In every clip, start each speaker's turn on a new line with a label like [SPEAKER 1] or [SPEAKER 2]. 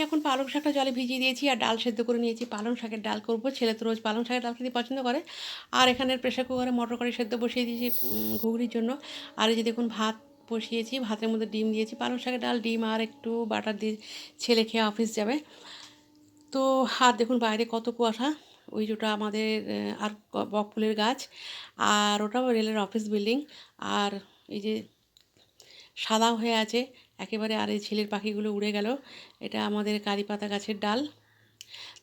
[SPEAKER 1] এখন পালং শাকটা জলে ভিজিয়ে দিয়েছি আর ডাল সেদ্ধ করে নিয়েছি। পালং শাকের ডাল করব, ছেলে তো রোজ পালং শাকের ডাল খেতে পছন্দ করে। আর এখানে প্রেশার কুকারে মটর কড়াই সেদ্ধ বসিয়ে দিয়েছি ঘুগনির জন্য। আর এই যে দেখুন ভাত বসিয়েছি, ভাতের মধ্যে ডিম দিয়েছি, পালং শাকের ডাল, ডিম আর একটু বাটার দিয়ে ছেলে খেয়ে অফিস যাবে। তো আর দেখুন বাইরে কত কুয়াশা, ওই যেটা আমাদের আর বকফুলের গাছ, আর ওটাও রেলের অফিস বিল্ডিং। আর এই যে সাদা হয়ে আছে একেবারে, আর এই ছেলের পাখিগুলো উড়ে গেল। এটা আমাদের কারি পাতা গাছের ডাল।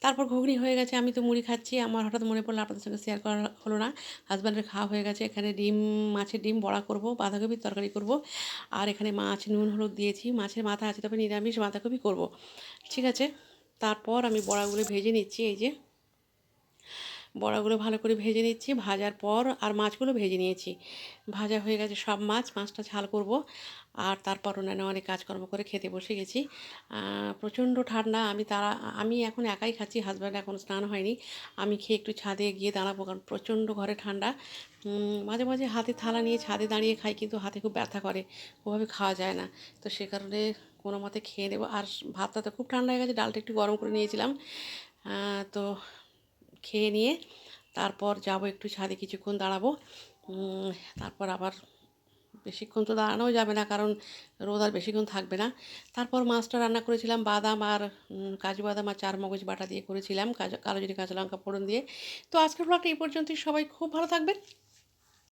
[SPEAKER 1] তারপর ঘুগনি হয়ে গেছে, আমি তো মুড়ি খাচ্ছি। আমার হঠাৎ মনে পড়লো আপনাদের সঙ্গে শেয়ার করা হলো না। হাজব্যান্ডের খাওয়া হয়ে গেছে। এখানে ডিম, মাছের ডিম বড়া করব, বাঁধাকপির তরকারি করব। আর এখানে মাছ নুন হলুদ দিয়েছি, মাছের মাথা আছে, তবে নিরামিষ বাঁধাকপি করব। ঠিক আছে, তারপর আমি বড়াগুলো ভেজে নিচ্ছি। এই যে বড়াগুলো ভালো করে ভেজে নিচ্ছি, ভাজার পর আর মাছগুলো ভেজে নিয়েছি। ভাজা হয়ে গেছে সব মাছটা ঝাল করব। আর তারপর অন্যান্য অনেক কাজকর্ম করে খেতে বসে গেছি। প্রচণ্ড ঠান্ডা, আমি এখন একাই খাচ্ছি, হাজব্যান্ড এখন স্নান হয়নি। আমি খেয়ে একটু ছাদে গিয়ে দাঁড়াবো, কারণ প্রচণ্ড ঘরে ঠান্ডা। মাঝে মাঝে হাতে থালা নিয়ে ছাদে দাঁড়িয়ে খাই, কিন্তু হাতে খুব ব্যথা করে, ওভাবে খাওয়া যায় না। তো সে কারণে কোনো মতে খেয়ে নেবো। আর ভাতটা তো খুব ঠান্ডা হয়ে গেছে, ডালটা একটু গরম করে নিয়েছিলাম। তো খেয়ে নিয়ে তারপর যাব একটু ছাদে, কিছুক্ষণ দাঁড়াবো। তারপর আবার বেশিক্ষণ তো দাঁড়ানোও যাবে না, কারণ রোদ আর বেশিক্ষণ থাকবে না। তারপর মাছটা রান্না করেছিলাম বাদাম আর কাজু বাদাম আর চারমগজ বাটা দিয়ে করেছিলাম, কালো জিরে কাঁচা লঙ্কা ফোড়ন দিয়ে। তো আজকের ব্লগটা এই পর্যন্তই। সবাই খুব ভালো থাকবেন।